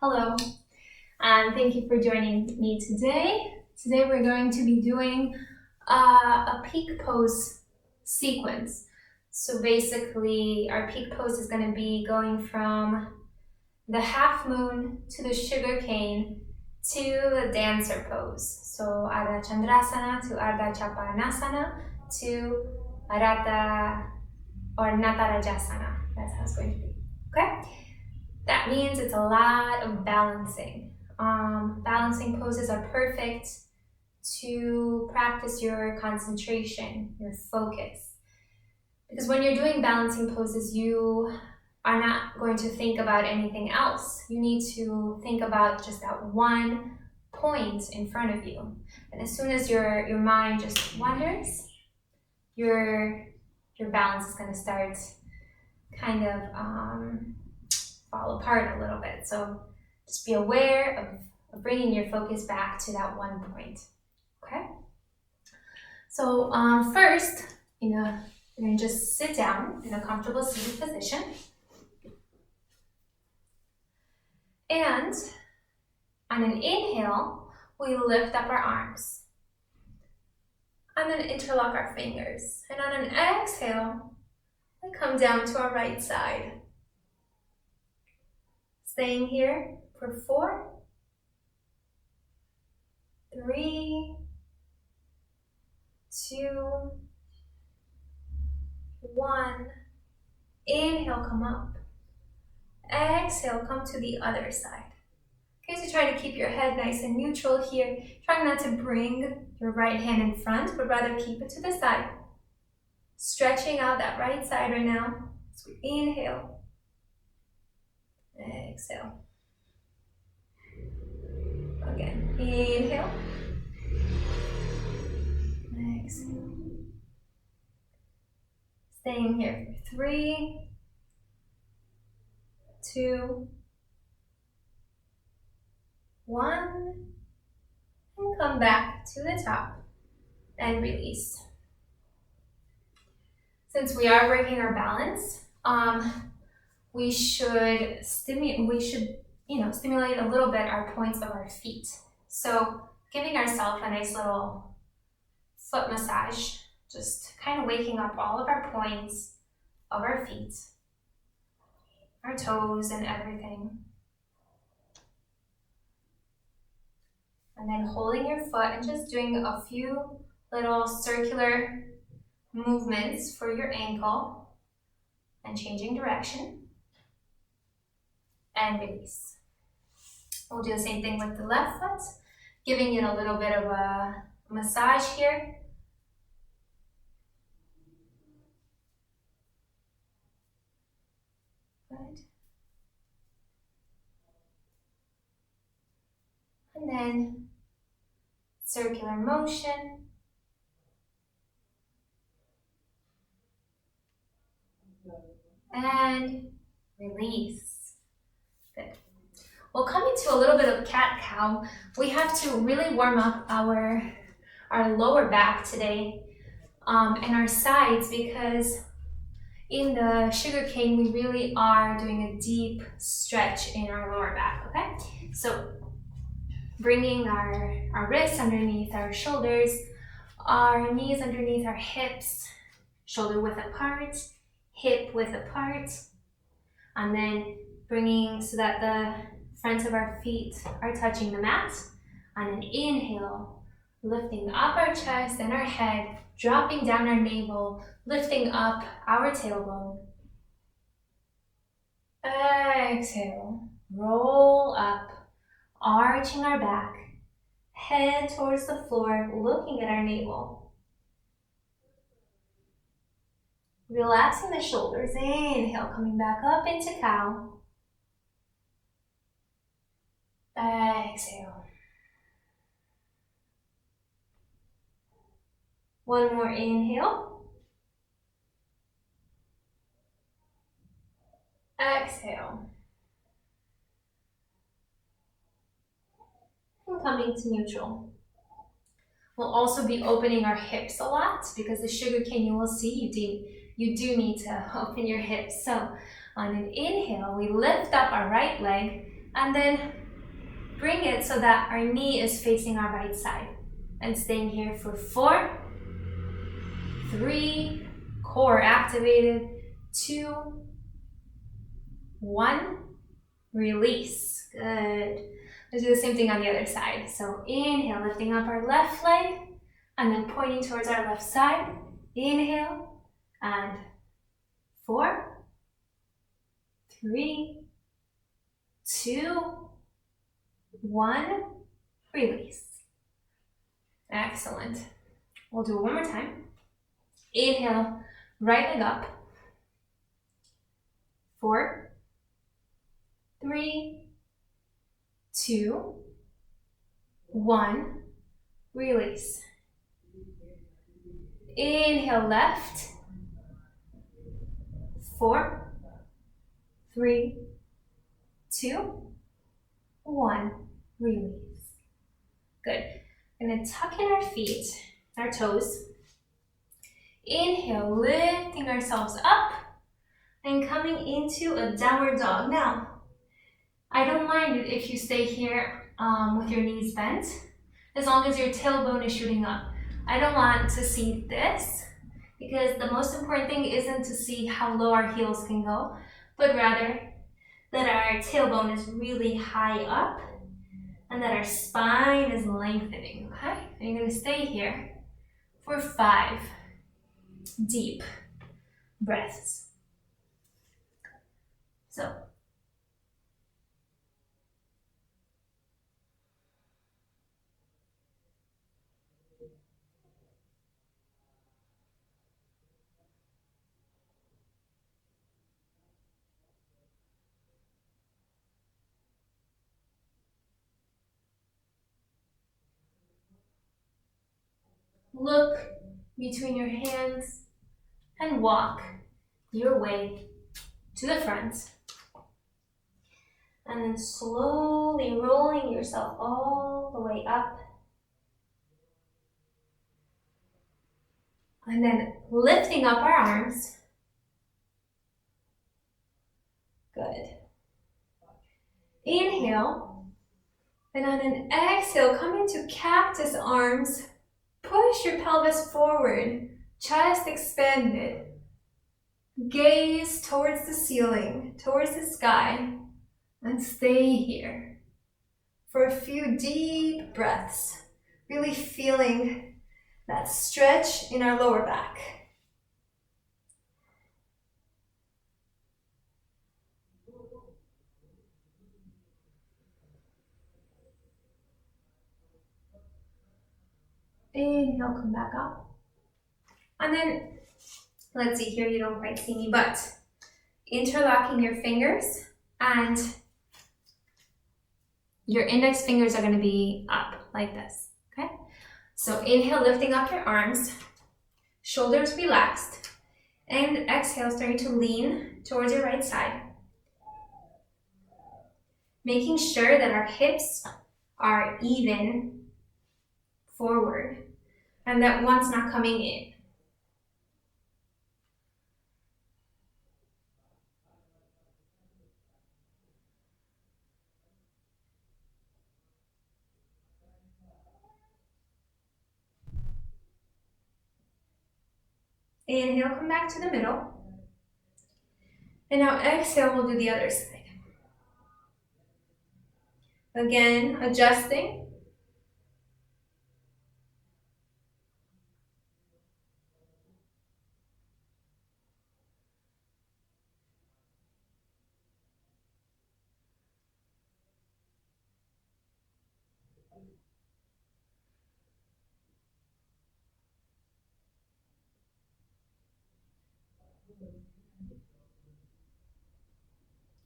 Hello, and thank you for joining me today. Today we're going to be doing a peak pose sequence. So basically, our peak pose is going to be going from the half moon to the sugarcane to the dancer pose. So Ardha Chandrasana to Ardha Chapanasana to Arata or Natarajasana. That's how it's going to be. Okay? That means it's a lot of balancing. Balancing poses are perfect to practice your concentration, your focus. Because when you're doing balancing poses, you are not going to think about anything else. You need to think about just that one point in front of you. And as soon as your mind just wanders, your balance is going to start kind of fall apart a little bit. So just be aware of bringing your focus back to that one point. Okay. So first, you're going to just sit down in a comfortable seated position. And on an inhale, we lift up our arms. And then interlock our fingers. And on an exhale, we come down to our right side. Staying here for 4, 3, 2, 1. Inhale, come up. Exhale, come to the other side. Okay, so try to keep your head nice and neutral here. Try not to bring your right hand in front, but rather keep it to the side. Stretching out that right side right now. So we inhale. Exhale. Again, inhale. Exhale. Staying here for 3, 2, 1. And come back to the top and release. Since we are working our balance, we should stimulate a little bit our points of our feet. So giving ourselves a nice little foot massage, just kind of waking up all of our points of our feet, our toes and everything. And then holding your foot and just doing a few little circular movements for your ankle and changing direction. And release. We'll do the same thing with the left foot, giving it a little bit of a massage here. Good. And then circular motion. And release. Good. Well, coming to a little bit of cat-cow, we have to really warm up our lower back today and our sides, because in the sugarcane we really are doing a deep stretch in our lower back, okay? So bringing our wrists underneath our shoulders, our knees underneath our hips, shoulder width apart, hip width apart, and then bringing so that the fronts of our feet are touching the mat. On an inhale, lifting up our chest and our head, dropping down our navel, lifting up our tailbone. Exhale, roll up, arching our back, head towards the floor, looking at our navel. Relaxing the shoulders, inhale, coming back up into cow. Exhale. One more inhale. Exhale. And coming to neutral. We'll also be opening our hips a lot, because the sugarcane, you will see, you do need to open your hips. So on an inhale, we lift up our right leg, And then bring it so that our knee is facing our right side. And staying here for 4, 3, core activated, 2, 1, release. Good. Let's do the same thing on the other side. So inhale, lifting up our left leg, and then pointing towards our left side. Inhale, and 4, 3, 2, 1, release. Excellent. We'll do it one more time. Inhale, right leg up. 4, 3, 2, 1, release. Inhale, left. 4, 3, 2, 1, release. Good. I'm gonna tuck in our feet, our toes. Inhale, lifting ourselves up and coming into a downward dog. Now, I don't mind it if you stay here with your knees bent, as long as your tailbone is shooting up. I don't want to see this, because the most important thing isn't to see how low our heels can go, but rather that our tailbone is really high up and that our spine is lengthening, okay? And you're gonna stay here for 5 deep breaths. So, look between your hands and walk your way to the front. And then slowly rolling yourself all the way up. And then lifting up our arms. Good. Inhale. And on an exhale, come into cactus arms. Push your pelvis forward, chest expanded. Gaze towards the ceiling, towards the sky, and stay here for a few deep breaths, really feeling that stretch in our lower back. Inhale, come back up. And then, let's see here, you don't quite see me, but interlocking your fingers, and your index fingers are going to be up like this, okay? So inhale, lifting up your arms, shoulders relaxed, and exhale, starting to lean towards your right side. Making sure that our hips are even forward and that one's not coming in. Inhale, come back to the middle. And now exhale, we'll do the other side. Again, adjusting.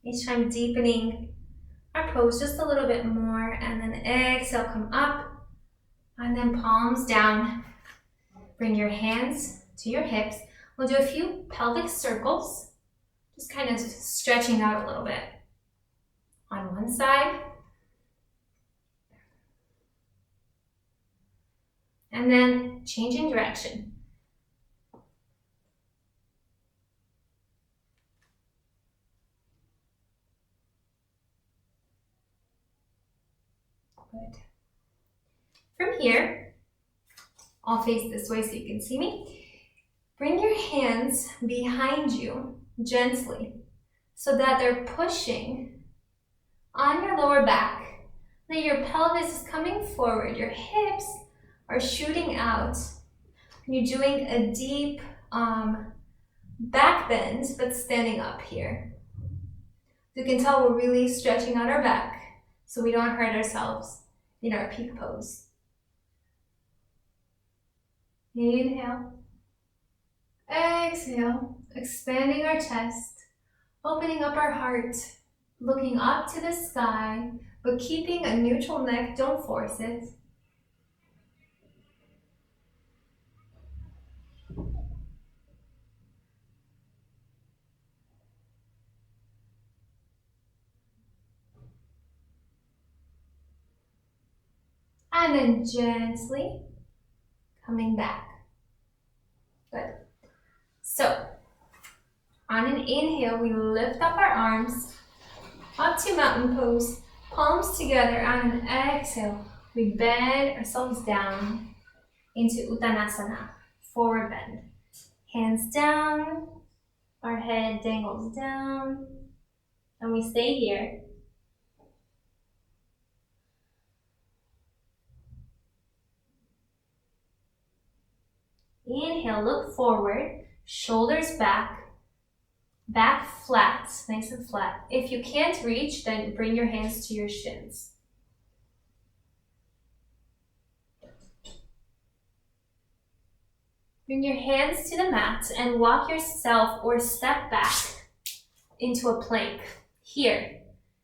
Each time deepening our pose just a little bit more, and then exhale, come up, and then palms down. Bring your hands to your hips. We'll do a few pelvic circles, just kind of stretching out a little bit. On one side, and then changing direction. Good. From here, I'll face this way so you can see me. Bring your hands behind you gently so that they're pushing on your lower back. Now your pelvis is coming forward, your hips are shooting out. You're doing a deep back bend, but standing up here. You can tell we're really stretching out our back so we don't hurt ourselves in our peak pose. Inhale. Exhale, expanding our chest, opening up our heart, looking up to the sky, but keeping a neutral neck, don't force it. And then gently coming back. Good. So, on an inhale, we lift up our arms up to mountain pose, palms together. On an exhale, we bend ourselves down into Uttanasana, forward bend. Hands down, our head dangles down, and we stay here. Inhale, look forward, shoulders back, back flat, nice and flat. If you can't reach, then bring your hands to your shins. Bring your hands to the mat and walk yourself or step back into a plank. Here,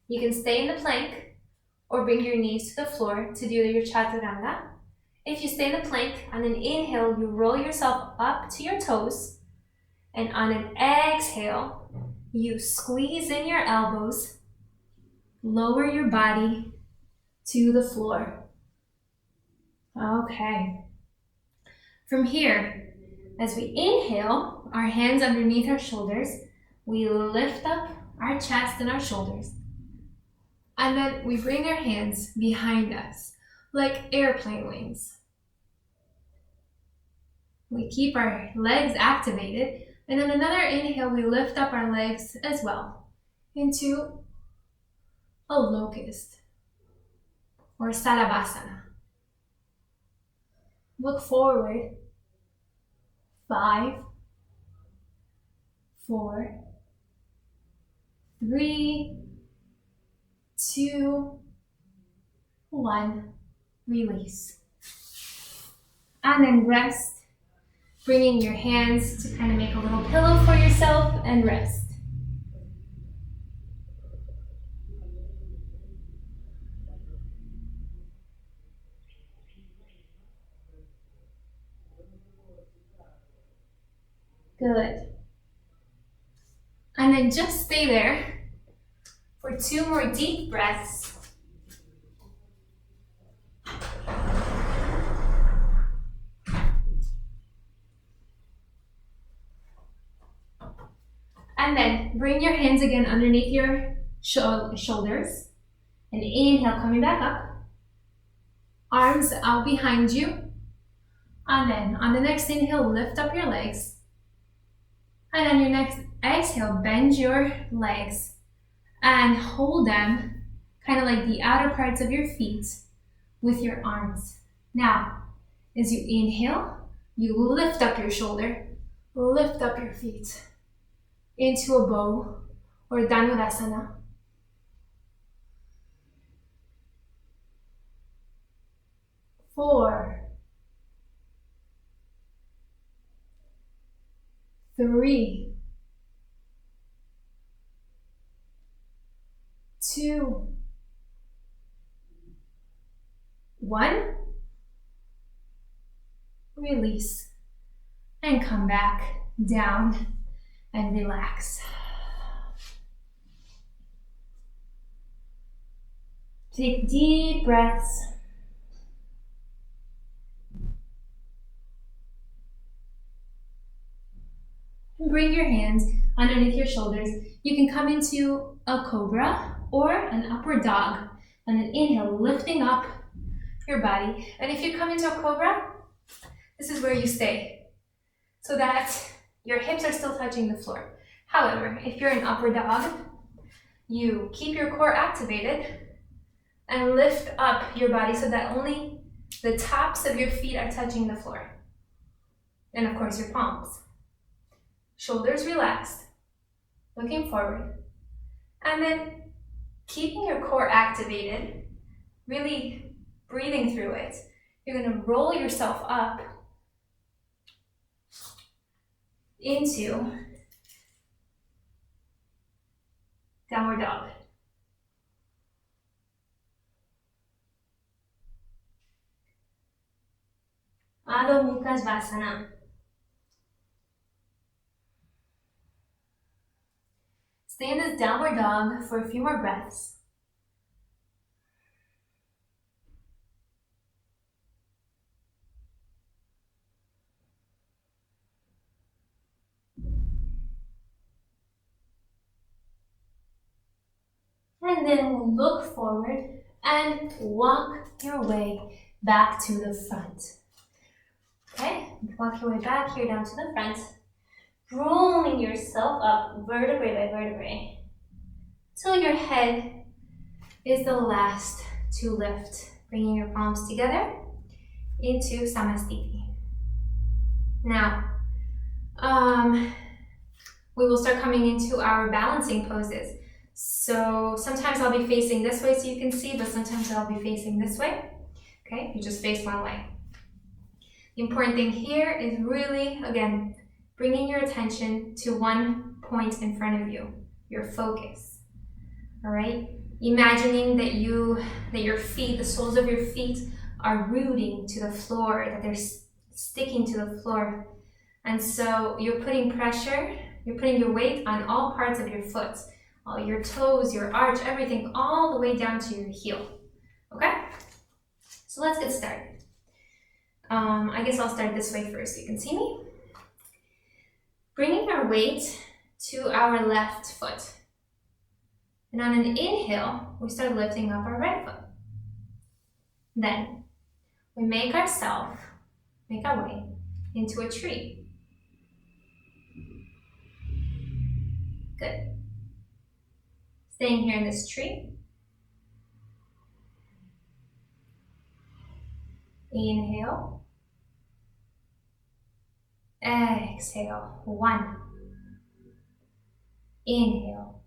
you can stay in the plank or bring your knees to the floor to do your chaturanga. If you stay in the plank, on an inhale, you roll yourself up to your toes, and on an exhale, you squeeze in your elbows, lower your body to the floor. Okay. From here, as we inhale, our hands underneath our shoulders, we lift up our chest and our shoulders, and then we bring our hands behind us, like airplane wings. We keep our legs activated, and on another inhale, we lift up our legs as well into a locust or Salavasana. Look forward. 5, 4, 3, 2, 1. Release. And then rest, bringing your hands to kind of make a little pillow for yourself and rest. Good. And then just stay there for 2 more deep breaths. And then bring your hands again underneath your shoulders. And inhale, coming back up. Arms out behind you. And then on the next inhale, lift up your legs. And on your next exhale, bend your legs and hold them kind of like the outer parts of your feet with your arms. Now, as you inhale, you lift up your shoulder, lift up your feet into a bow or Dhanurasana. Four, 3, 2, 1. Release and come back down and relax. Take deep breaths. And bring your hands underneath your shoulders. You can come into a cobra or an upward dog. And then inhale, lifting up your body. And if you come into a cobra, this is where you stay, so that your hips are still touching the floor. However, if you're in upper dog, you keep your core activated and lift up your body so that only the tops of your feet are touching the floor. And of course your palms. Shoulders relaxed, looking forward. And then keeping your core activated, really breathing through it. You're gonna roll yourself up into downward dog. Adho Mukha Svanasana. Stay in this downward dog for a few more breaths. And then look forward and walk your way back to the front. Okay, walk your way back here down to the front, rolling yourself up vertebrae by vertebrae till your head is the last to lift, bringing your palms together into Samastiti. Now, we will start coming into our balancing poses. So sometimes I'll be facing this way so you can see, but sometimes I'll be facing this way. Okay, you just face one way. The important thing here is really, again, bringing your attention to one point in front of you, your focus. All right, imagining that your feet, the soles of your feet, are rooting to the floor, that they're sticking to the floor, and so you're putting pressure. You're putting your weight on all parts of your foot, all your toes, your arch, everything, all the way down to your heel. Okay, so let's get started. I guess I'll start this way first so you can see me. Bringing our weight to our left foot. And on an inhale, we start lifting up our right foot. Then we make our way into a tree. Good. Staying here in this tree. Inhale. Exhale. 1. Inhale.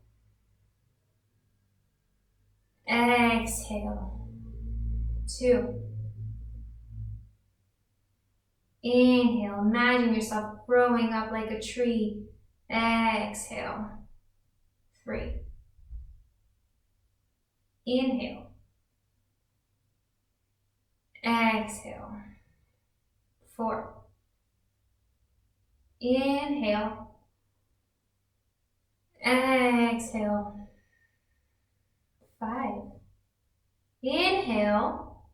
Exhale. 2. Inhale. Imagine yourself growing up like a tree. Exhale. 3. Inhale. Exhale. 4. Inhale. Exhale. 5. Inhale.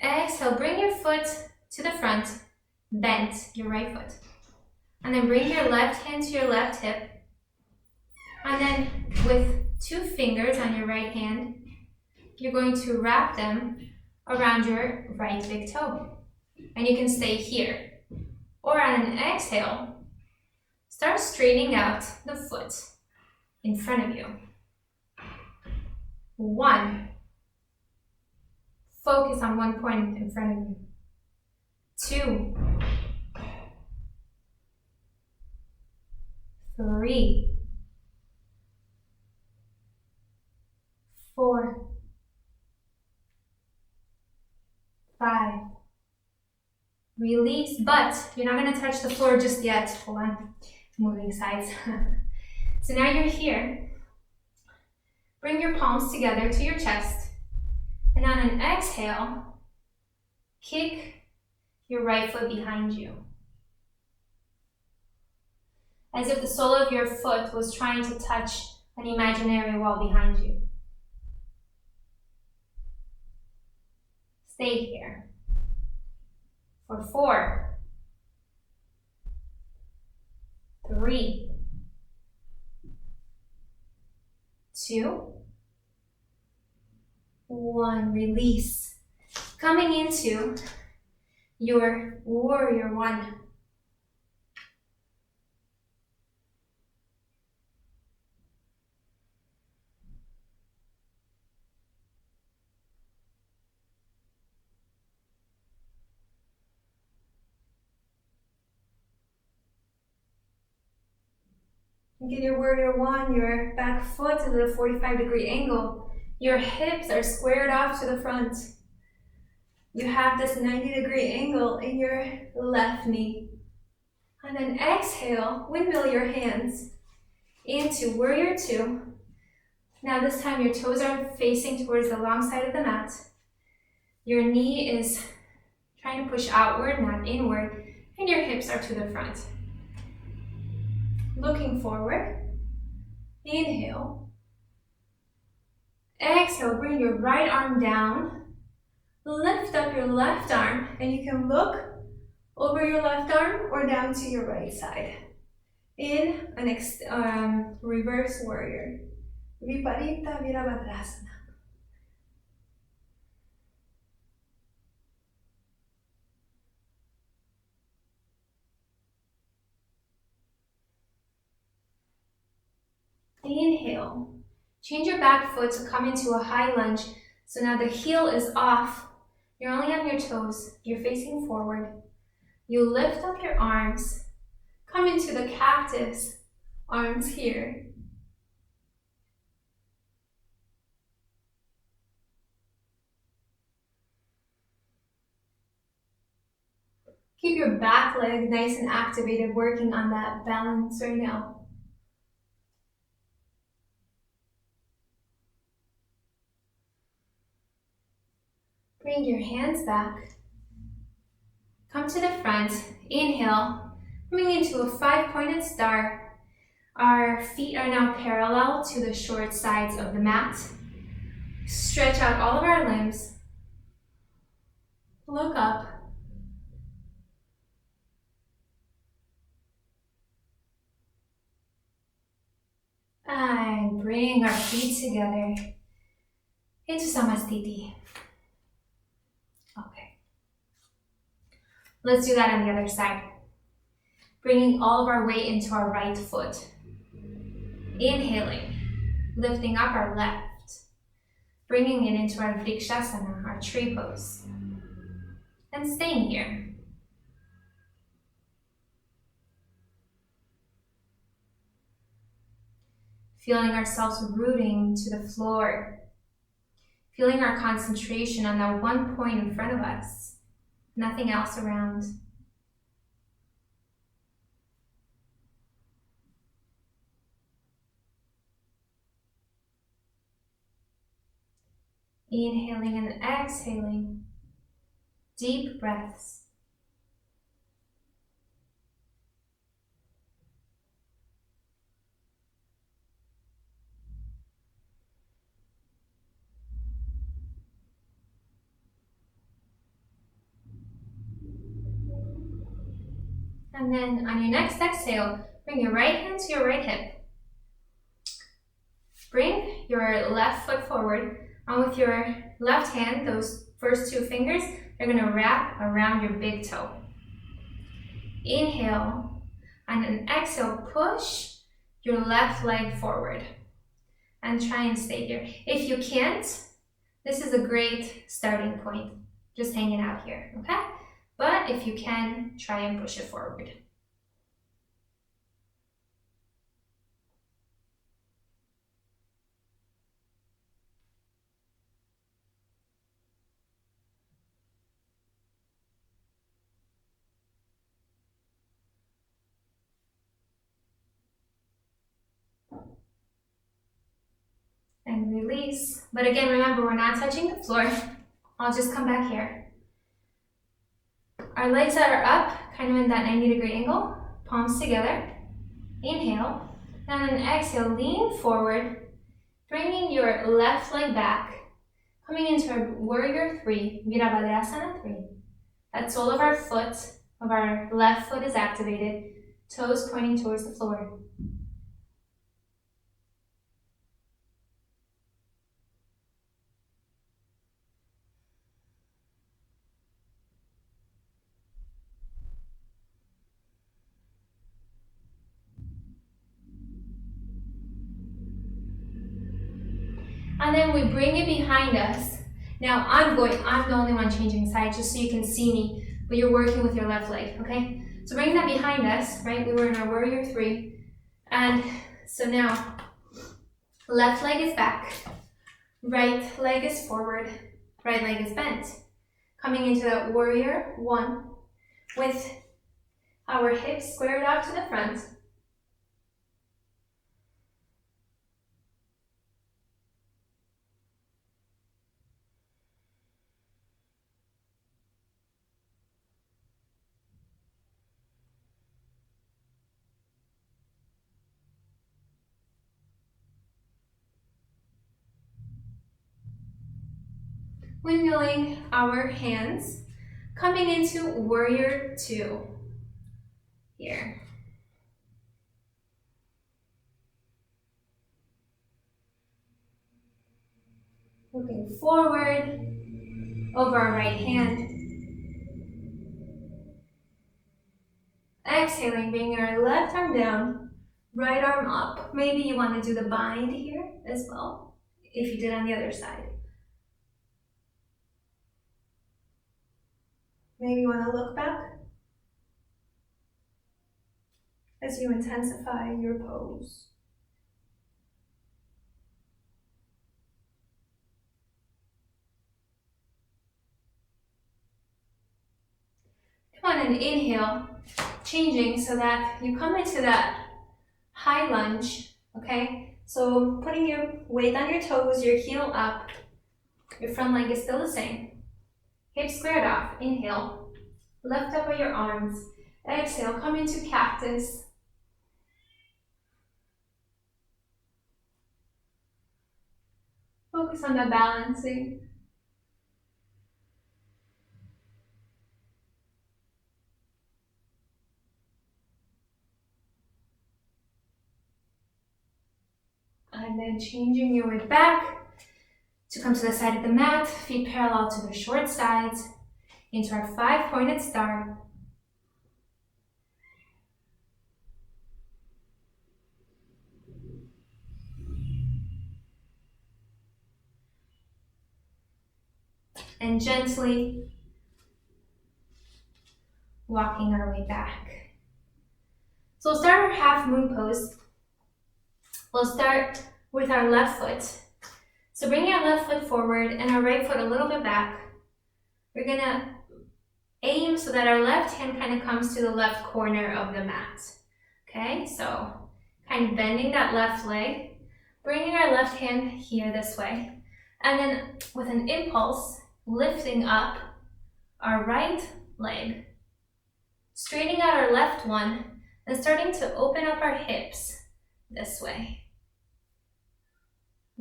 Exhale. Bring your foot to the front. Bend your right foot. And then bring your left hand to your left hip. And then with 2 fingers on your right hand, you're going to wrap them around your right big toe. And you can stay here. Or on an exhale, start straightening out the foot in front of you. 1. Focus on one point in front of you. 2. 3. 4. 5. Release, but you're not going to touch the floor just yet. Hold on, moving sides. So now you're here. Bring your palms together to your chest. And on an exhale, kick your right foot behind you. As if the sole of your foot was trying to touch an imaginary wall behind you. Stay here. For 4, 3, 2, 1. Release. Coming into your warrior 1. Get your warrior 1, your back foot is at a 45-degree angle. Your hips are squared off to the front. You have this 90-degree angle in your left knee. And then exhale, windmill your hands into warrior 2. Now this time your toes are facing towards the long side of the mat. Your knee is trying to push outward, not inward, and your hips are to the front. Looking forward, inhale. Exhale, bring your right arm down. Lift up your left arm, and you can look over your left arm or down to your right side. In an reverse warrior. Viparita Virabhadrasana. Inhale. Change your back foot to come into a high lunge. So now the heel is off. You're only on your toes. You're facing forward. You lift up your arms. Come into the cactus. Arms here. Keep your back leg nice and activated, working on that balance right now. Bring your hands back. Come to the front. Inhale. Coming into a 5-pointed star. Our feet are now parallel to the short sides of the mat. Stretch out all of our limbs. Look up. And bring our feet together into Samastiti. Okay. Let's do that on the other side. Bringing all of our weight into our right foot. Inhaling, lifting up our left. Bringing it into our Vrikshasana, our tree pose. And staying here. Feeling ourselves rooting to the floor. Feeling our concentration on that one point in front of us. Nothing else around. Inhaling and exhaling. Deep breaths. And then on your next exhale, bring your right hand to your right hip. Bring your left foot forward, and with your left hand, those first 2 fingers, they're going to wrap around your big toe. Inhale, and then exhale, push your left leg forward. And try and stay here. If you can't, this is a great starting point. Just hanging out here, okay? But if you can, try and push it forward. And release. But again, remember, we're not touching the floor. I'll just come back here. Our legs are up, kind of in that 90-degree angle. Palms together. Inhale. And then exhale, lean forward. Bringing your left leg back. Coming into our warrior 3, Virabhadrasana 3. That sole of our foot, of our left foot is activated. Toes pointing towards the floor. And then we bring it behind us. Now I'm the only one changing sides just so you can see me, but you're working with your left leg, okay? So bring that behind us, right? We were in our warrior three. And so now, left leg is back, right leg is forward, right leg is bent. Coming into that warrior one with our hips squared out to the front. Windmilling our hands, coming into warrior two here. Looking forward over our right hand. Exhaling, bringing our left arm down, right arm up. Maybe you want to do the bind here as well, if you did on the other side. Maybe you want to look back as you intensify your pose. Come on and inhale, changing so that you come into that high lunge, okay? So putting your weight on your toes, your heel up, your front leg is still the same. Hips squared off, inhale, lift up with your arms. Exhale, come into cactus. Focus on the balancing. And then changing your way back to come to the side of the mat, feet parallel to the short sides, into our 5-pointed star. And gently walking our way back. So we'll start our half moon pose. We'll start with our left foot. So bring our left foot forward and our right foot a little bit back. We're gonna aim so that our left hand kind of comes to the left corner of the mat. Okay, so kind of bending that left leg, bringing our left hand here this way, and then with an impulse, lifting up our right leg, straightening out our left one, and starting to open up our hips this way.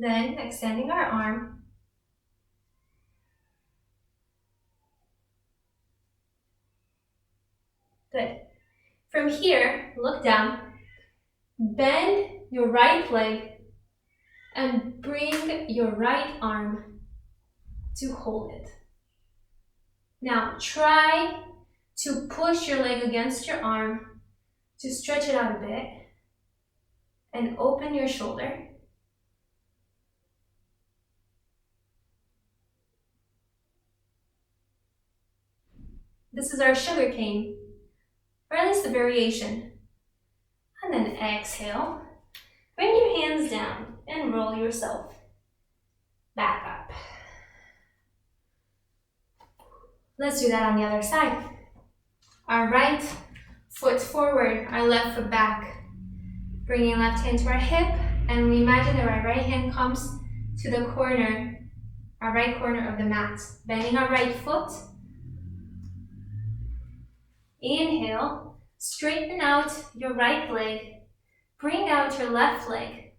Then extending our arm. Good. From here, look down, bend your right leg, and bring your right arm to hold it. Now try to push your leg against your arm to stretch it out a bit and open your shoulder. This is our sugarcane, or at least a variation. And then exhale, bring your hands down and roll yourself back up. Let's do that on the other side. Our right foot forward, our left foot back. Bringing left hand to our hip, and we imagine that our right hand comes to the corner, our right corner of the mat. Bending our right foot. Inhale, straighten out your right leg. Bring out your left leg.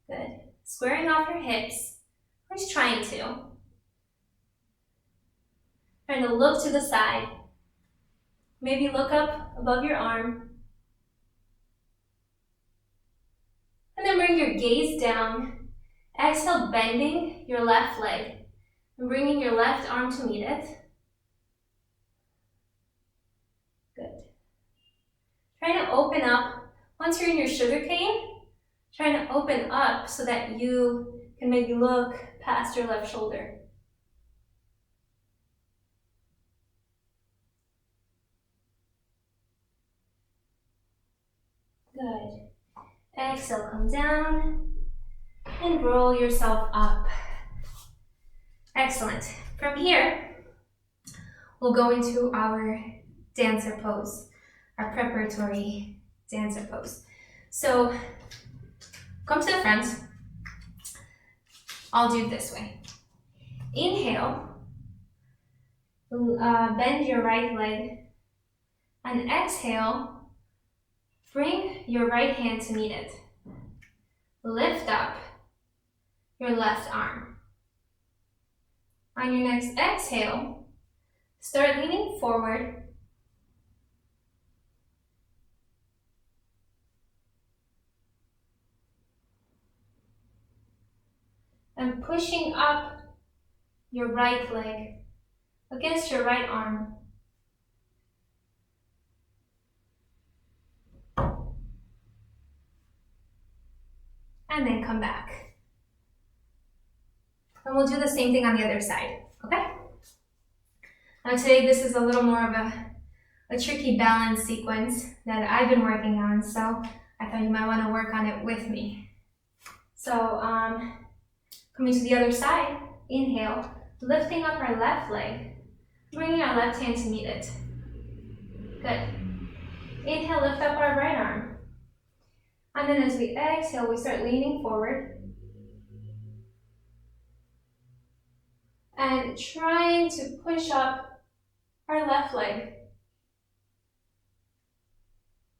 Good. Squaring off your hips, or just trying to. Trying to look to the side. Maybe look up above your arm. And then bring your gaze down. Exhale, bending your left leg. And bringing your left arm to meet it. Good. Try to open up. Once you're in your sugarcane, Trying to open up so that you can maybe look past your left shoulder. Good. Exhale, come down and roll yourself up. Excellent. From here, we'll go into our dancer pose, our preparatory dancer pose. So come to the front. I'll do it this way. Inhale, bend your right leg, and exhale, bring your right hand to meet it. Lift up your left arm. On your next exhale, start leaning forward. And pushing up your right leg against your right arm. And then come back. And we'll do the same thing on the other side, okay? Now today this is a little more of a tricky balance sequence that I've been working on, so I thought you might want to work on it with me. So coming to the other side, inhale, lifting up our left leg, bringing our left hand to meet it. Good. Inhale, lift up our right arm. And then as we exhale, we start leaning forward. And trying to push up our left leg.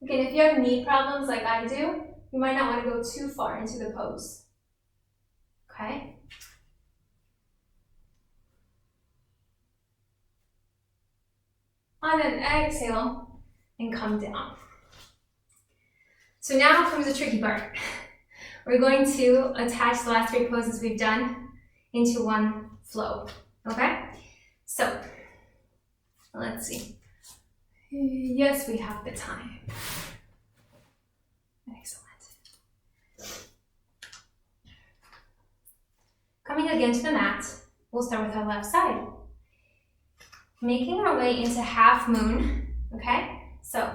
Again, if you have knee problems like I do, you might not want to go too far into the pose. Okay? And then exhale and come down. So now comes the tricky part. We're going to attach the last three poses we've done into one flow, okay? So, let's see. Yes, we have the time. Excellent. Coming again to the mat, we'll start with our left side. Making our way into half moon, okay? So,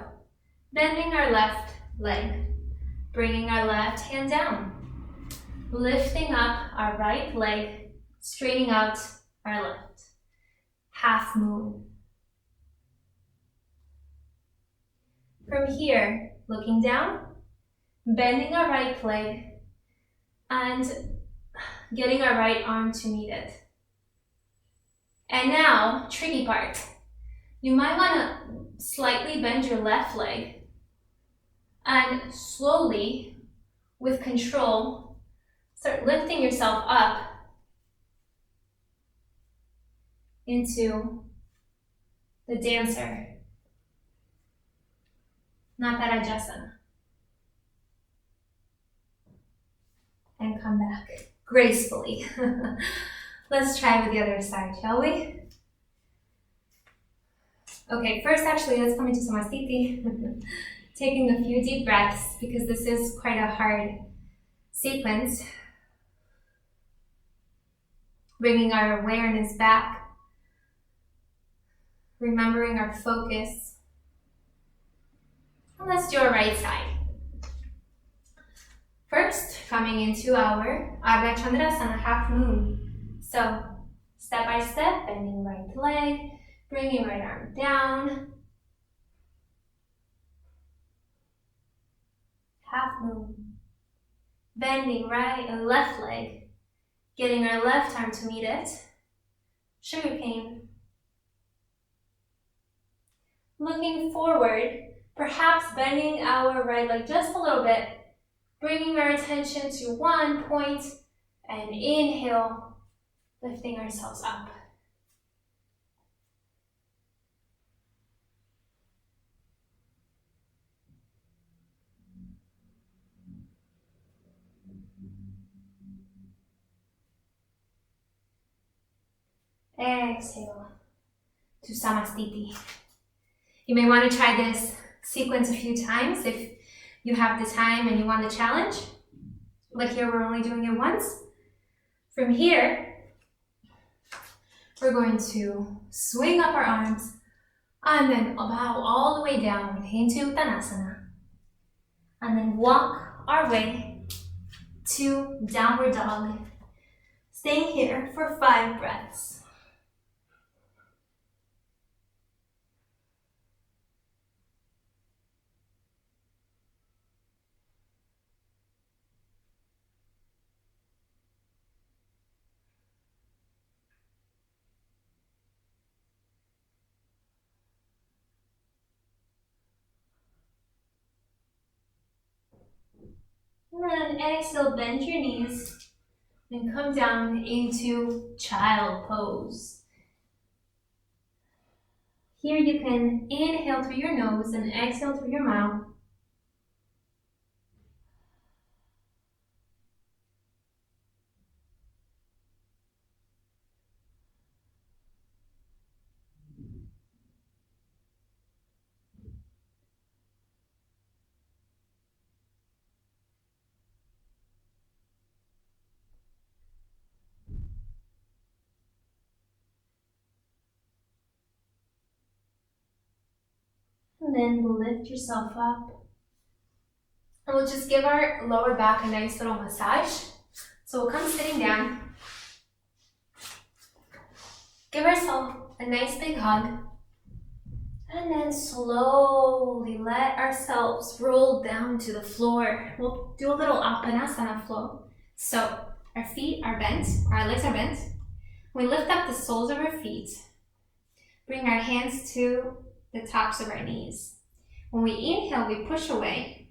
bending our left leg, bringing our left hand down, lifting up our right leg, straightening out our left. Half moon. From here, looking down, bending our right leg, and getting our right arm to meet it. And now, tricky part. You might want to slightly bend your left leg and slowly, with control, start lifting yourself up into the dancer. Natarajasana. And come back gracefully. Let's try with the other side, shall we? Okay, first actually let's come into Samastiti. Taking a few deep breaths because this is quite a hard sequence. Bringing our awareness back. Remembering our focus. And let's do our right side. First, coming into our Ardha Chandrasana, half moon. So, step by step, bending right leg, bringing right arm down. Half moon. Bending right and left leg, getting our left arm to meet it. Sugarcane. Looking forward, perhaps bending our right leg just a little bit, bringing our attention to one point, and inhale, lifting ourselves up. Exhale to Samastiti. You may want to try this sequence a few times if you have the time and you want the challenge. But here we're only doing it once. From here, we're going to swing up our arms and then bow all the way down into Uttanasana. And then walk our way to downward dog. Staying here for 5 breaths. And then exhale, bend your knees and come down into child pose. Here you can inhale through your nose and exhale through your mouth. And then lift yourself up. And we'll just give our lower back a nice little massage. So we'll come sitting down. Give ourselves a nice big hug. And then slowly let ourselves roll down to the floor. We'll do a little Appanasana flow. So our feet are bent, our legs are bent. We lift up the soles of our feet. Bring our hands to the tops of our knees. When we inhale, we push away.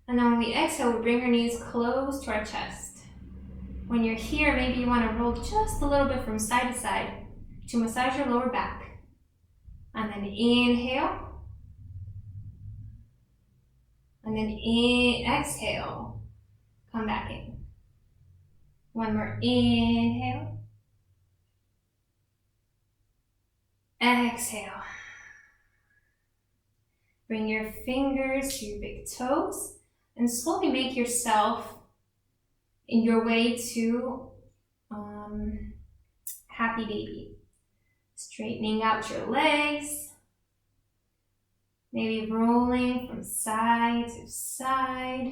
And then when we exhale, we bring our knees close to our chest. When you're here, maybe you want to roll just a little bit from side to side to massage your lower back. And then inhale. And then exhale. Come back in. One more inhale. Exhale. Bring your fingers to your big toes and slowly make yourself in your way to happy baby. Straightening out your legs, maybe rolling from side to side.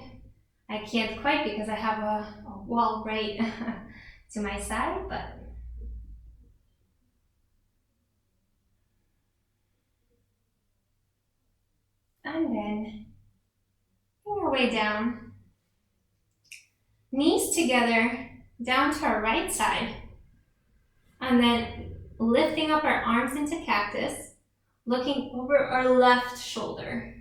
I can't quite because I have a wall right to my side, but and then bring our way down. Knees together down to our right side. And then lifting up our arms into cactus, looking over our left shoulder.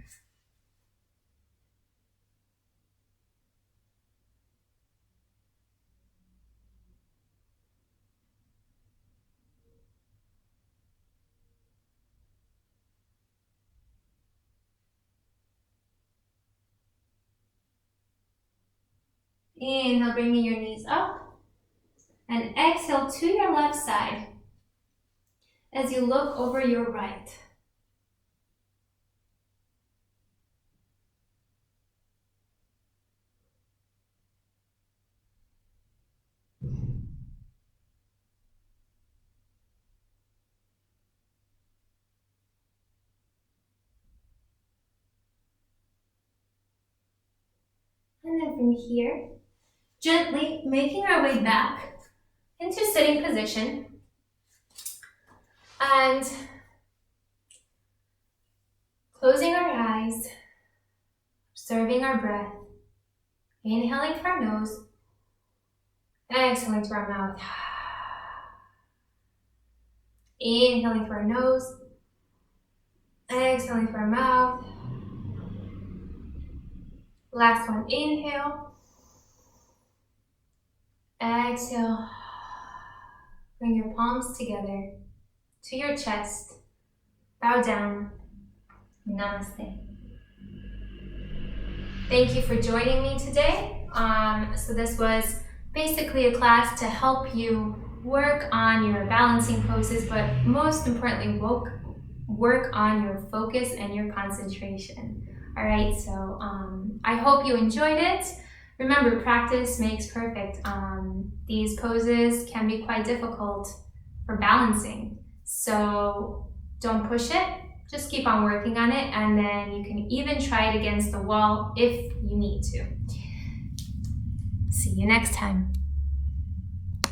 Inhale, bringing your knees up, and exhale to your left side as you look over your right. And then from here, gently making our way back into sitting position. And closing our eyes, observing our breath, inhaling through our nose, exhaling through our mouth. Inhaling through our nose, exhaling through our mouth. Last one, inhale, exhale. Bring your palms together to your chest, bow down, namaste. Thank you for joining me today. So this was basically a class to help you work on your balancing poses, but most importantly, work on your focus and your concentration. All right, so I hope you enjoyed it. Remember, practice makes perfect. These poses can be quite difficult for balancing. So don't push it, just keep on working on it, and then you can even try it against the wall if you need to. See you next time.